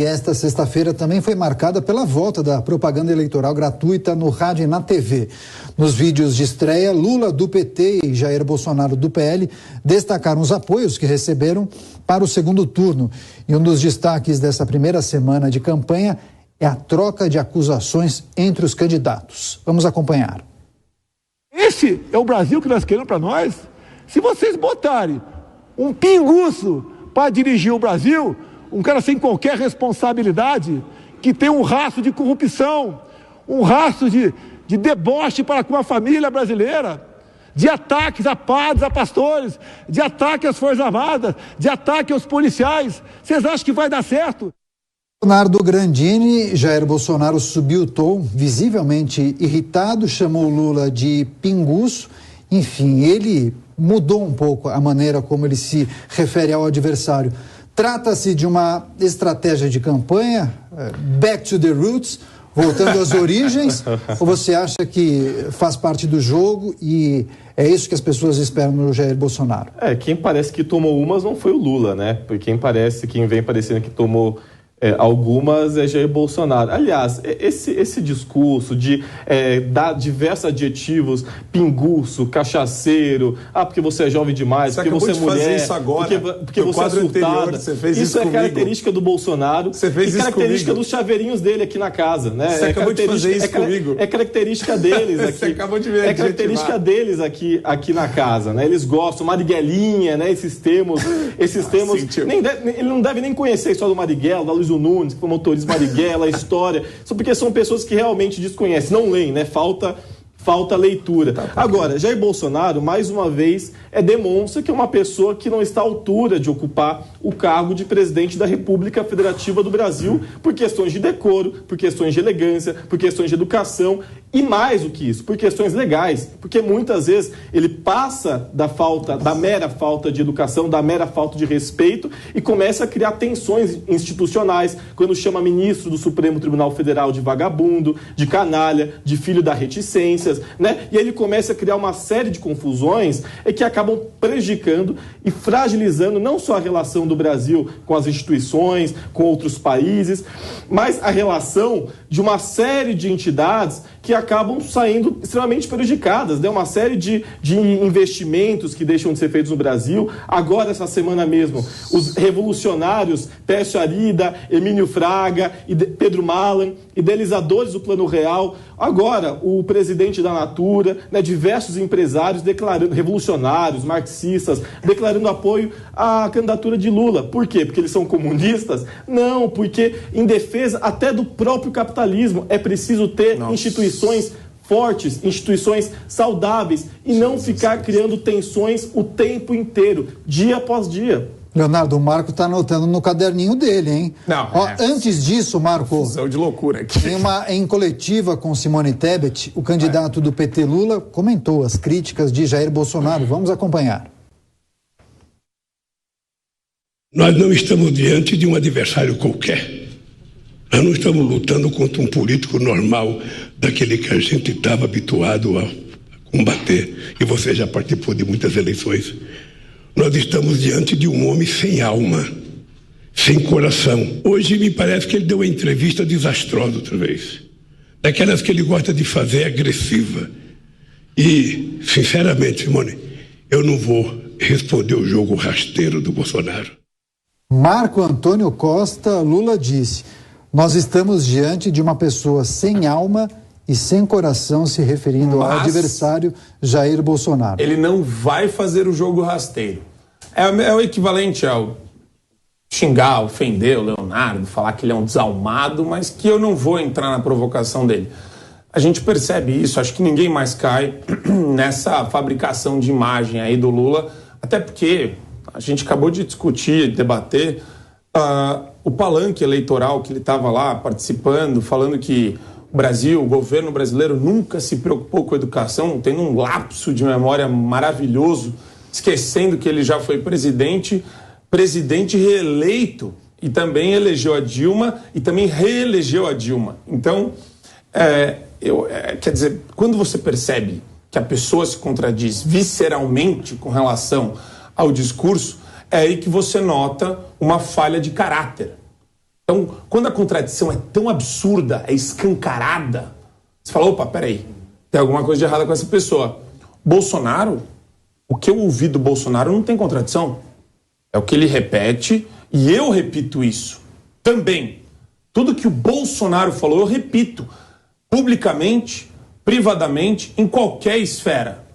E esta sexta-feira também foi marcada pela volta da propaganda eleitoral gratuita no rádio e na TV. Nos vídeos de estreia, Lula do PT e Jair Bolsonaro do PL destacaram os apoios que receberam para o segundo turno. E um dos destaques dessa primeira semana de campanha é a troca de acusações entre os candidatos. Vamos acompanhar. Esse é o Brasil que nós queremos para nós? Se vocês botarem um pinguço para dirigir o Brasil, um cara sem qualquer responsabilidade, que tem um rastro de corrupção, um rastro de deboche para com a família brasileira, de ataques a padres, a pastores, de ataque às Forças Armadas, de ataque aos policiais. Vocês acham que vai dar certo? Leonardo Grandini, Jair Bolsonaro subiu o tom, visivelmente irritado, chamou Lula de pinguço. Enfim, ele mudou um pouco a maneira como ele se refere ao adversário. Trata-se de uma estratégia de campanha, back to the roots, voltando às origens, ou você acha que faz parte do jogo e é isso que as pessoas esperam no Jair Bolsonaro? Quem parece que tomou umas não foi o Lula, né? Porque quem vem parecendo que tomou algumas é Jair Bolsonaro. Aliás, esse discurso de dar diversos adjetivos, pinguço, cachaceiro, porque você é jovem demais, porque você é mulher, isso agora, porque você é surtada. Você fez isso é característica do Bolsonaro. Você fez e característica dos chaveirinhos dele aqui na casa, né? Você acabou de fazer isso comigo. É característica deles aqui. Você acabou de ver. É característica deles aqui na casa, né? Eles gostam, Marigelinha, né? Esses termos. Ele não deve nem conhecer a história do Marighella, da Luiz Nunes, que foi motorista Marighella, a história, só porque são pessoas que realmente desconhecem, não leem, né? Falta leitura. Agora, Jair Bolsonaro, mais uma vez, demonstra que é uma pessoa que não está à altura de ocupar o cargo de presidente da República Federativa do Brasil por questões de decoro, por questões de elegância, por questões de educação e mais do que isso, por questões legais, porque muitas vezes ele passa da mera falta de educação, da mera falta de respeito e começa a criar tensões institucionais quando chama ministro do Supremo Tribunal Federal de vagabundo, de canalha, de filho da reticências, né? E ele começa a criar uma série de confusões que acabam prejudicando e fragilizando não só a relação do Brasil com as instituições, com outros países, mas a relação de uma série de entidades que acabam saindo extremamente prejudicadas, né? Uma série de investimentos que deixam de ser feitos no Brasil. Agora, essa semana mesmo, os revolucionários Pércio Arida, Emílio Fraga e Pedro Malan, idealizadores do Plano Real. Agora, o presidente da Natura, né? Diversos empresários declarando, revolucionários, marxistas, declarando apoio à candidatura de Lula. Por quê? Porque eles são comunistas? Não, porque em defesa até do próprio capitalismo é preciso ter instituições fortes, instituições saudáveis e não ficar criando tensões o tempo inteiro, dia após dia. Leonardo, o Marco está anotando no caderninho dele, hein? Antes disso, Marco, de loucura aqui. Em coletiva com Simone Tebet, o candidato do PT Lula comentou as críticas de Jair Bolsonaro. Vamos acompanhar. Nós não estamos diante de um adversário qualquer. Nós não estamos lutando contra um político normal, daquele que a gente estava habituado a combater. E você já participou de muitas eleições. Nós estamos diante de um homem sem alma, sem coração. Hoje me parece que ele deu uma entrevista desastrosa outra vez. Daquelas que ele gosta de fazer agressiva. E, sinceramente, Simone, eu não vou responder o jogo rasteiro do Bolsonaro. Marco Antônio Costa, Lula disse: nós estamos diante de uma pessoa sem alma e sem coração, se referindo ao adversário Jair Bolsonaro. Ele não vai fazer o jogo rasteiro. É o equivalente ao xingar, ofender o Leonardo, falar que ele é um desalmado, mas que eu não vou entrar na provocação dele. A gente percebe isso, acho que ninguém mais cai nessa fabricação de imagem aí do Lula, até porque a gente acabou de discutir, debater o palanque eleitoral que ele estava lá participando, falando que o Brasil, o governo brasileiro nunca se preocupou com a educação, tendo um lapso de memória maravilhoso, esquecendo que ele já foi presidente reeleito e também elegeu a Dilma e também reelegeu a Dilma. Então, quer dizer, quando você percebe que a pessoa se contradiz visceralmente com relação ao discurso, é aí que você nota uma falha de caráter. Então, quando a contradição é tão absurda, é escancarada, você fala, opa, peraí, tem alguma coisa de errada com essa pessoa. Bolsonaro, o que eu ouvi do Bolsonaro não tem contradição. É o que ele repete e eu repito isso também. Tudo que o Bolsonaro falou, eu repito, publicamente, privadamente, em qualquer esfera.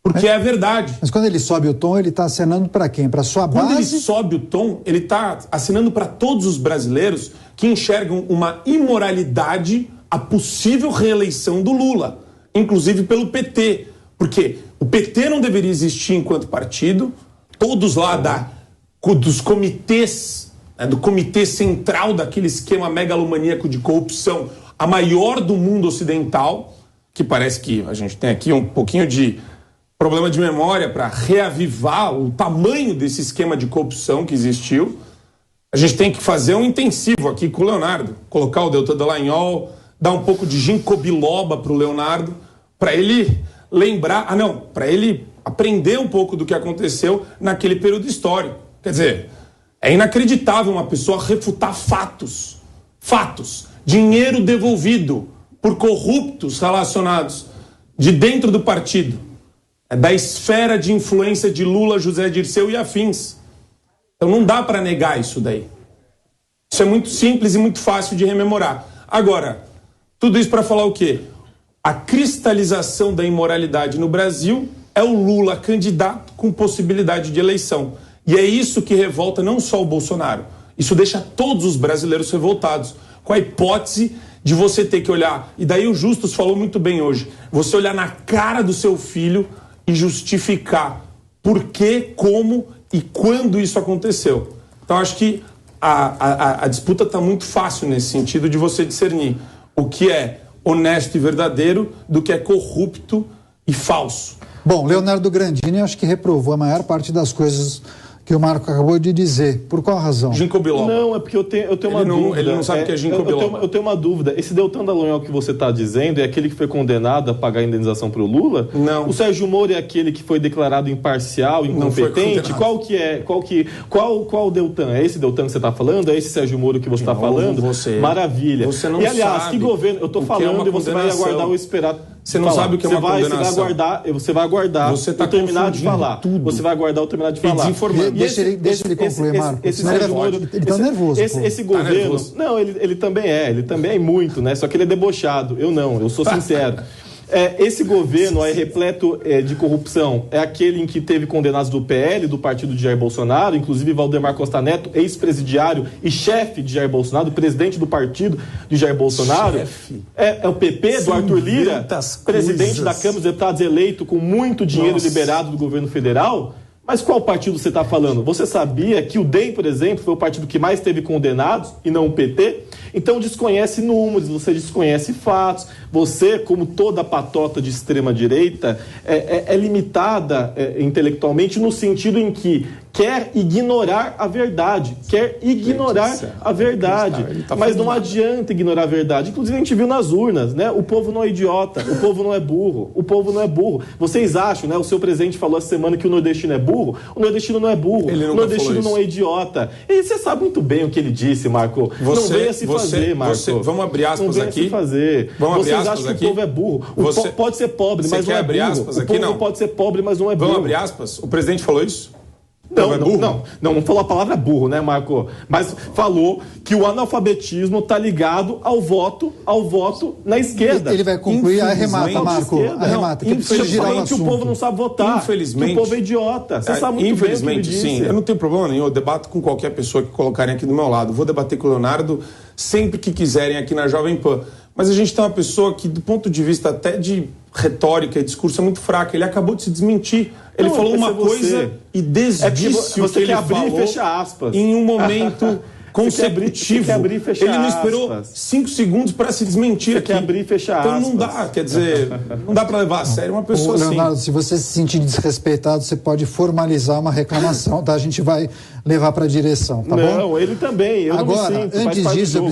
Porque é a verdade. Mas quando ele sobe o tom, ele está acenando para quem? Para sua base? Quando ele sobe o tom, ele está assinando para todos os brasileiros que enxergam uma imoralidade à possível reeleição do Lula, inclusive pelo PT. Porque o PT não deveria existir enquanto partido, todos lá dos comitês, né, do comitê central daquele esquema megalomaníaco de corrupção, a maior do mundo ocidental, que parece que a gente tem aqui um pouquinho de problema de memória para reavivar o tamanho desse esquema de corrupção que existiu. A gente tem que fazer um intensivo aqui com o Leonardo, colocar o Deltan Dallagnol, dar um pouco de ginkgo biloba para o Leonardo, para ele lembrar, para ele aprender um pouco do que aconteceu naquele período histórico. Quer dizer, é inacreditável uma pessoa refutar fatos, dinheiro devolvido por corruptos relacionados de dentro do partido, da esfera de influência de Lula, José Dirceu e afins. Então não dá para negar isso daí. Isso é muito simples e muito fácil de rememorar. Agora, tudo isso para falar o quê? A cristalização da imoralidade no Brasil é o Lula candidato com possibilidade de eleição. E é isso que revolta não só o Bolsonaro. Isso deixa todos os brasileiros revoltados, com a hipótese de você ter que olhar, e daí o Justus falou muito bem hoje, você olhar na cara do seu filho e justificar por que, como e quando isso aconteceu. Então acho que a disputa está muito fácil nesse sentido de você discernir o que é honesto e verdadeiro do que é corrupto e falso. Bom, Leonardo Grandini acho que reprovou a maior parte das coisas que o Marco acabou de dizer. Por qual razão? Ginkgo biloba. Não, é porque eu tenho uma dúvida. Ele não sabe o que é ginkgo biloba. Eu tenho uma dúvida. Esse Deltan Dallagnol que você está dizendo é aquele que foi condenado a pagar a indenização para o Lula? Não. O Sérgio Moro é aquele que foi declarado imparcial, incompetente? Qual Deltan? É esse Deltan que você está falando? É esse Sérgio Moro que você está falando? Maravilha. Você não e aliás, sabe que governo? Eu estou falando e você vai aguardar o esperado. Você não sabe o que é uma condenação. Você vai aguardar você tá eu terminar de falar. Tudo. Você vai aguardar eu terminar de falar. Deixa ele concluir, Marco. Ele está nervoso. Esse governo... nervoso. Não, ele também é muito, né? Só que ele é debochado. Eu não, eu sou sincero. Esse governo é repleto de corrupção. É aquele em que teve condenados do PL, do partido de Jair Bolsonaro, inclusive Valdemar Costa Neto, ex-presidiário e chefe de Jair Bolsonaro, presidente do partido de Jair Bolsonaro. É o PP do Arthur Lira, presidente da Câmara dos Deputados eleito com muito dinheiro liberado do governo federal. Mas qual partido você está falando? Você sabia que o DEM, por exemplo, foi o partido que mais teve condenados e não o PT? Então desconhece números, você desconhece fatos. Você, como toda patota de extrema-direita, é limitada intelectualmente no sentido em que quer ignorar a verdade. Mas não adianta ignorar a verdade. Inclusive a gente viu nas urnas, né? O povo não é idiota, o povo não é burro. Vocês acham, né? O seu presidente falou essa semana que o nordestino é burro. O nordestino não é burro. O nordestino não é idiota. E você sabe muito bem o que ele disse, Marco. Não venha se fazer, Marco. Vamos abrir aspas não venha aqui. Se fazer. Vocês acham que o povo é burro. Pode ser pobre, mas não é burro. Aspas aqui, o povo pode ser pobre, mas não é burro. Vamos abrir aspas? O presidente falou isso? Não falou a palavra burro, né, Marco? Mas falou que o analfabetismo está ligado ao voto na esquerda. Ele vai concluir, arremata, Marco. Arremata, que precisa girar o assunto. Que o povo não sabe votar. Infelizmente. Que o povo é idiota. Você sabe muito bem o que ele disse. Sim. Eu não tenho problema nenhum. Eu debato com qualquer pessoa que colocarem aqui do meu lado. Vou debater com o Leonardo sempre que quiserem aqui na Jovem Pan. Mas a gente tem uma pessoa que, do ponto de vista até de retórica e discurso, é muito fraca. Ele acabou de se desmentir. Ele falou uma coisa e desdisse o que ele falou e fecha aspas. Em um momento consecutivo. Ele não esperou 5 segundos para se desmentir aqui. Quer abrir e fechar aspas. Então não dá, quer dizer, não dá para levar a sério uma pessoa assim. Leonardo, se você se sentir desrespeitado, você pode formalizar uma reclamação, tá? A gente vai levar para a direção, tá bom? Não, ele também. Eu Agora, não me sinto, antes disso,